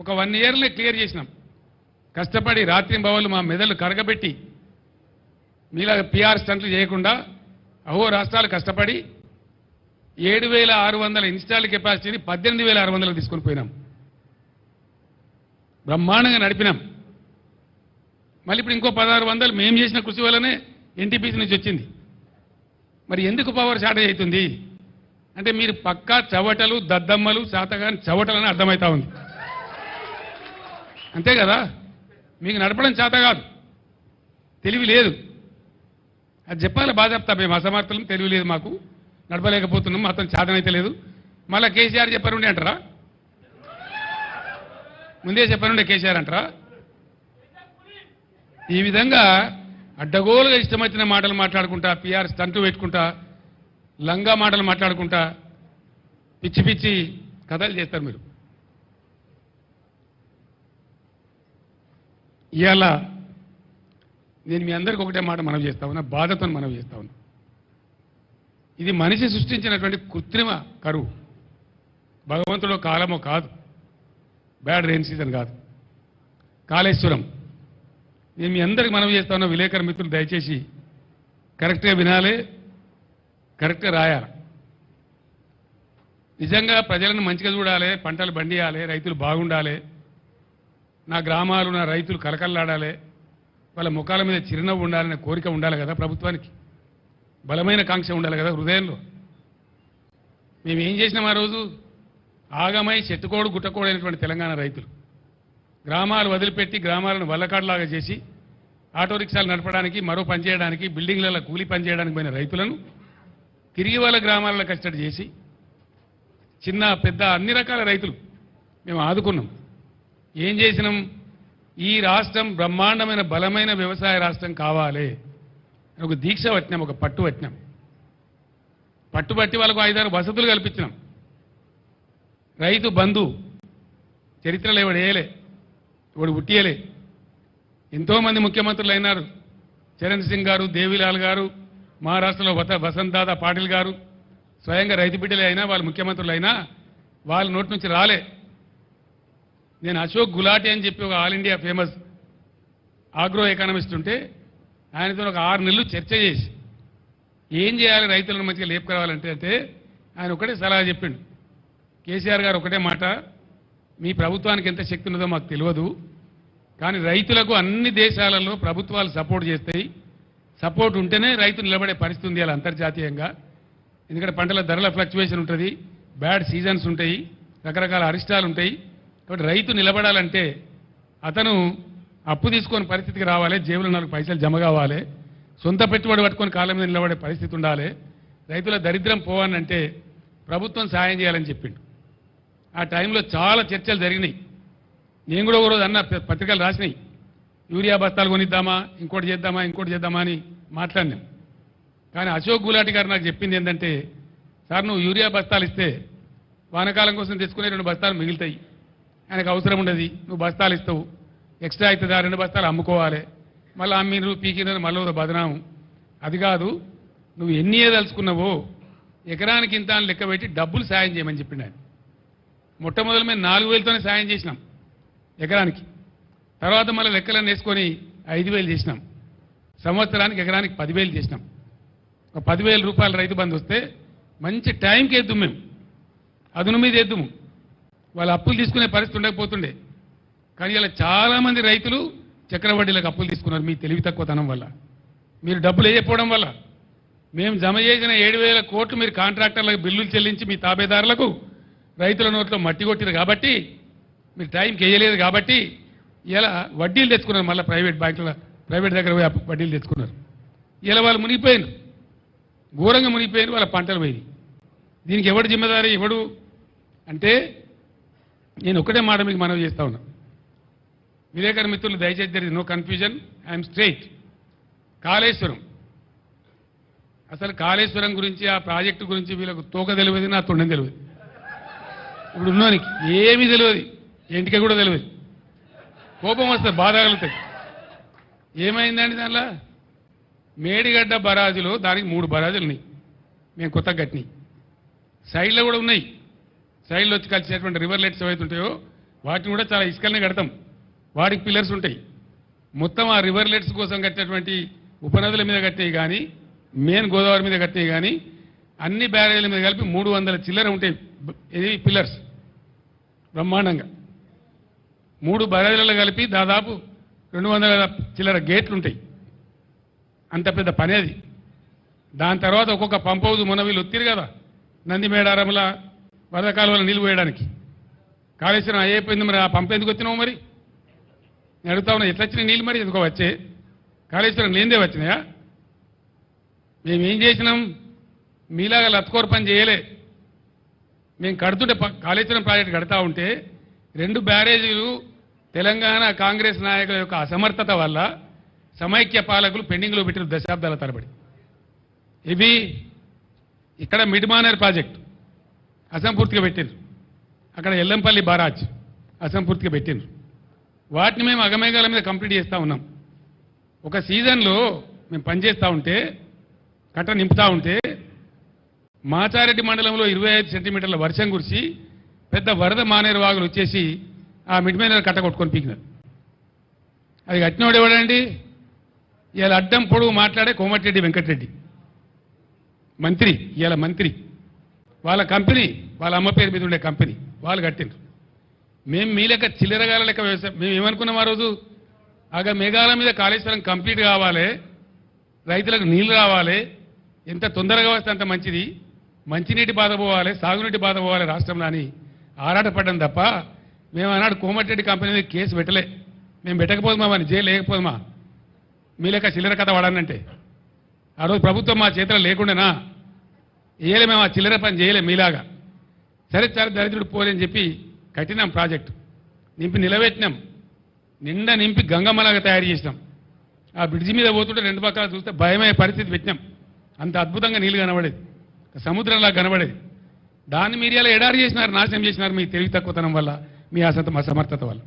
ఒక 1 ఇయర్లో క్లియర్ చేసినాం. కష్టపడి రాత్రింబవళ్ళు మా మెదళ్ళు కరగబెట్టి మీలా పిఆర్ స్టంట్లు చేయకుండా అహో రాష్ట్రాలు కష్టపడి 7,600 ఇన్స్టాల్ కెపాసిటీని 18,600 తీసుకొని పోయినాం. బ్రహ్మాండంగా నడిపినాం. మళ్ళీ ఇప్పుడు ఇంకో 1,600 మేము చేసిన కృషి వల్లనే ఎన్టీపీసీ నుంచి వచ్చింది. మరి ఎందుకు పవర్ షార్టేజ్ అవుతుంది అంటే మీరు పక్కా చవటలు దద్దమ్మలు శాతగాని చవటలని అర్థమవుతా ఉంది. అంతే కదా, మీకు నడపడం చేత కాదు, తెలివి లేదు. అది చెప్పాలి బాధ చెప్తా. మేము అసమర్థులం, తెలివి లేదు, మాకు నడపలేకపోతున్నాం, అతను చేతనైతే లేదు. మళ్ళీ కేసీఆర్ చెప్పారుండే అంటారా? ముందే చెప్పారుండే కేసీఆర్ అంటారా? ఈ విధంగా అడ్డగోలుగా ఇష్టమొచ్చిన మాటలు మాట్లాడుకుంటా, పిఆర్ స్టంట్ పెట్టుకుంటా, లంగా మాటలు మాట్లాడుకుంటా పిచ్చి పిచ్చి కథలు చేస్తారు మీరు. ఇవాళ నేను మీ అందరికీ ఒకటే మాట మనవి చేస్తా ఉన్నా, బాధతో మనవి చేస్తా ఉన్నా. ఇది మనిషి సృష్టించినటువంటి కృత్రిమ కరువు. భగవంతుడు కాలమో కాదు, బ్యాడ్ రెయిన్ సీజన్ కాదు. కాళేశ్వరం నేను మీ అందరికీ మనవి చేస్తా ఉన్నా, విలేకరు మిత్రులు దయచేసి కరెక్ట్గా వినాలి, కరెక్ట్గా రాయాలి. నిజంగా ప్రజలను మంచిగా చూడాలి, పంటలు పండియాలి, రైతులు బాగుండాలి, నా గ్రామాలు నా రైతులు కలకల్లాడాలి, వాళ్ళ ముఖాల మీద చిరునవ్వు ఉండాలనే కోరిక ఉండాలి కదా ప్రభుత్వానికి, బలమైన కాంక్ష ఉండాలి కదా హృదయంలో. మేము ఏం చేసినాం ఆ రోజు? ఆగమై చెట్టుకోడు గుట్టకోడు అయినటువంటి తెలంగాణ రైతులు గ్రామాలు వదిలిపెట్టి గ్రామాలను వల్లకాడులాగా చేసి ఆటో రిక్షాలు నడపడానికి, మరో పని చేయడానికి, బిల్డింగ్లలో కూలి పని చేయడానికి పోయిన రైతులను తిరిగి వాళ్ళ గ్రామాలలో కష్టపడి చేసి చిన్న పెద్ద అన్ని రకాల రైతులు మేము ఆదుకున్నాం. ఏం చేసినాం? ఈ రాష్ట్రం బ్రహ్మాండమైన బలమైన వ్యవసాయ రాష్ట్రం కావాలి ఒక దీక్ష పట్టినాం, ఒక పట్టు పట్టినాం. పట్టుబట్టి వాళ్ళకు 5-6 వసతులు కల్పించినాం. రైతు బంధు చరిత్రలో ఎవడు వేయలే, ఎవడు పుట్టియలే. ఎంతోమంది ముఖ్యమంత్రులు అయినారు. చరణ్ సింగ్ గారు, దేవిలాల్ గారు, మహారాష్ట్రలో వసంత్ దాదా పాటిల్ గారు స్వయంగా రైతు బిడ్డలే అయినా, వాళ్ళు ముఖ్యమంత్రులు అయినా వాళ్ళ నోటి నుంచి రాలే. నేను అశోక్ గులాటి అని చెప్పి ఒక all India famous agro economist ఉంటే ఆయనతో ఒక 6 నెలలు చర్చ చేసి ఏం చేయాలి రైతులను మంచిగా లేపుకురావాలంటే అంటే ఆయన ఒకటే సలహా చెప్పిండు. కేసీఆర్ గారు ఒకటే మాట, మీ ప్రభుత్వానికి ఎంత శక్తి ఉన్నదో మాకు తెలియదు, కానీ రైతులకు అన్ని దేశాలలో ప్రభుత్వాలు సపోర్ట్ చేస్తాయి, సపోర్ట్ ఉంటేనే రైతు నిలబడే పరిస్థితి ఉంది అలా అంతర్జాతీయంగా. ఎందుకంటే పంటల ధరల ఫ్లక్చువేషన్ ఉంటుంది, బ్యాడ్ సీజన్స్ ఉంటాయి, రకరకాల అరిష్టాలు ఉంటాయి. కాబట్టి రైతు నిలబడాలంటే అతను అప్పు తీసుకొని పరిస్థితికి రావాలి, జేబులో 4 పైసలు జమ కావాలి, సొంత పెట్టుబడి పట్టుకొని కాళ్ళ మీద నిలబడే పరిస్థితి ఉండాలి. రైతుల దరిద్రం పోవాలంటే ప్రభుత్వం సాయం చేయాలని చెప్పిండు. ఆ టైంలో చాలా చర్చలు జరిగినాయి. నేను కూడా ఒకరోజు అన్న, పత్రికలు రాసినాయి, యూరియా బస్తాలు కొనిద్దామా, ఇంకోటి చేద్దామా అని మాట్లాడినాం. కానీ అశోక్ గులాటి గారు నాకు చెప్పింది ఏంటంటే, సార్ నువ్వు యూరియా బస్తాలు ఇస్తే వానకాలం కోసం తెచ్చుకునే 2 బస్తాలు మిగులుతాయి, ఆయనకు అవసరం ఉండదు, నువ్వు బస్తాలు ఇస్తావు, ఎక్స్ట్రా అవుతుంది, 2 బస్తాలు అమ్ముకోవాలి, మళ్ళీ అమ్మినరు పీకినరు మళ్ళీ బదనాము. అది కాదు, నువ్వు ఎన్ని ఏదలుచుకున్నావో ఎకరానికి ఇంత అని లెక్క పెట్టి డబ్బులు సాయం చేయమని చెప్పిండు ఆయన. మొట్టమొదటి మేము 4,000తోనే సాయం చేసినాం ఎకరానికి. తర్వాత మళ్ళీ లెక్కలను వేసుకొని 5,000 చేసినాం. సంవత్సరానికి ఎకరానికి 10,000 చేసినాం. ఒక 10,000 రూపాయల రైతు బంధు వస్తే మంచి టైంకి వేద్దాం, మేము అదును మీద వేద్దాము. వాళ్ళు అప్పులు తీసుకునే పరిస్థితి ఉండకపోతుండే. కానీ ఇలా చాలామంది రైతులు చక్రవడ్డీలకు అప్పులు తీసుకున్నారు మీ తెలివి తక్కువతనం వల్ల, మీరు డబ్బులు వేయకపోవడం వల్ల. మేము జమ చేసిన 7,000 కోట్లు మీరు కాంట్రాక్టర్లకు బిల్లులు చెల్లించి మీ తాబేదారులకు రైతుల నోట్లో మట్టి కొట్టిరు కాబట్టి, మీరు టైంకి వేయలేదు కాబట్టి ఇలా వడ్డీలు తెచ్చుకున్నారు. మళ్ళీ ప్రైవేట్ దగ్గర పోయి వడ్డీలు తెచ్చుకున్నారు. ఇలా వాళ్ళు మునిగిపోయారు, ఘోరంగా మునిగిపోయారు, వాళ్ళ పంటలు పోయి. దీనికి ఎవడు జిమ్మదారి ఎవడు అంటే నేను ఒకటే మాట మీకు మనవి చేస్తా ఉన్నా, విలేకరు మిత్రులు దయచేసి there is no confusion, I'm straight. Kaleshwaram, అసలు కాళేశ్వరం గురించి ఆ ప్రాజెక్టు గురించి వీళ్ళకు తోక తెలియదు, నా తొండం తెలియదు. ఇప్పుడు ఉన్నోనికి ఏమీ తెలియదు, ఇంటికి కూడా తెలియదు. కోపం వస్తుంది, బాధ కలుగుతాయి. ఏమైందండి దానిలో? మేడిగడ్డ బరాజులో దానికి 3 బరాజులు ఉన్నాయి, మేము కొత్తగా కట్టినాయి. సైడ్లో కూడా ఉన్నాయి, సైడ్లో వచ్చి కలిసేటువంటి రివర్లెట్స్ ఏవైతే ఉంటాయో వాటిని కూడా చాలా ఇసుకల్ని కడతాం, వాటికి పిల్లర్స్ ఉంటాయి. మొత్తం ఆ రివర్లెట్స్ కోసం కట్టినటువంటి ఉపనదుల మీద కట్టినవి కానీ, మెయిన్ గోదావరి మీద కట్టినవి కానీ, అన్ని బ్యారేజీల మీద కలిపి 300 చిల్లర ఉంటాయి. ఇది పిల్లర్స్ బ్రహ్మాండంగా 3 బ్యారేజీలలో కలిపి దాదాపు 200 చిల్లర గేట్లు ఉంటాయి. అంత పెద్ద పని అది. దాని తర్వాత ఒక్కొక్క పంప్ హౌస్ మొన్న వీళ్ళు ఒత్తిరు కదా, నందిమేడారంలో వరద కాలువలో నీళ్ళు పోయడానికి. కాళేశ్వరం అయిపోయింది, మరి ఆ పంప్ ఎందుకు వచ్చినావు? మరి నేను అడుగుతా ఉన్నా, ఎట్లా వచ్చినాయి నీళ్ళు? మరి ఎందుకో వచ్చే కాళేశ్వరం లేనిదే వచ్చినాయా? మేమేం చేసినాం? మీలాగా లత్కోర్ పని చేయలే. మేము కడుతుంటే కాళేశ్వరం ప్రాజెక్టు కడతా ఉంటే 2 బ్యారేజీలు తెలంగాణ కాంగ్రెస్ నాయకుల యొక్క అసమర్థత వల్ల సమైక్య పాలకులు పెండింగ్లో పెట్టిన దశాబ్దాల తరబడి. ఇవి ఇక్కడ మిడ్మానర్ ప్రాజెక్టు అసంపూర్తిగా పెట్టిండ్రు, అక్కడ ఎల్లంపల్లి బారాజ్ అసంపూర్తిగా పెట్టిండ్రు. వాటిని మేము అగమేఘాల మీద కంప్లీట్ చేస్తూ ఉన్నాం. ఒక సీజన్లో మేము పనిచేస్తూ ఉంటే, కట్ట నింపుతూ ఉంటే, మాచారెడ్డి మండలంలో 25 సెంటీమీటర్ల వర్షం కురిసి పెద్ద వరద మానేరు వాగులు వచ్చేసి ఆ మిడ్మానర్ కట్ట కొట్టుకొని పీకినారు. అది కట్టినోడు ఎవడండి? ఇవాళ అడ్డం పొడుగు మాట్లాడే కోమటిరెడ్డి వెంకటరెడ్డి మంత్రి, ఇవాళ మంత్రి. వాళ్ళ కంపెనీ, వాళ్ళ అమ్మ పేరు మీద ఉండే కంపెనీ వాళ్ళు కట్టిండ్రు. మేము మీ లెక్క చిల్లరగాల లెక్క వ్యవసాయం. మేము ఏమనుకున్నాం ఆ రోజు? మేఘాల మీద కాళేశ్వరం కంప్లీట్ కావాలి, రైతులకు నీళ్లు రావాలి, ఎంత తొందరగా వస్తే అంత మంచిది, మంచినీటి బాధ పోవాలి, సాగునీటి బాధ పోవాలి రాష్ట్రంలో అని ఆరాటపడ్డాం తప్ప మేము ఆనాడు కోమటిరెడ్డి కంపెనీ మీద కేసు పెట్టలే. మేము పెట్టకపోదుమా, అని జైలు లేకపోదుమా? మీ లెక్క చిల్లర కథ వాడానంటే ఆ రోజు ప్రభుత్వం మా చేతిలో లేకుండానా? వేయలే, మేము ఆ చిల్లర పని చేయలేం మీలాగా. సరే సరే దరిద్రుడు పోలేని చెప్పి కట్టినాం, ప్రాజెక్టు నింపి నిలబెట్టినాం, నిండా నింపి గంగమ్మలాగా తయారు చేసినాం. ఆ బ్రిడ్జి మీద పోతుంటే 2 పక్కల చూస్తే భయమయ్యే పరిస్థితి పెట్టినాం. అంత అద్భుతంగా నీళ్ళు కనబడేది, సముద్రంలా కనబడేది. దాన్ని మీరు ఇలా ఎడారి చేసినారు, నాశనం చేసినారు మీ తెలివి తక్కువతనం వల్ల, మీ అసమర్థత వల్ల.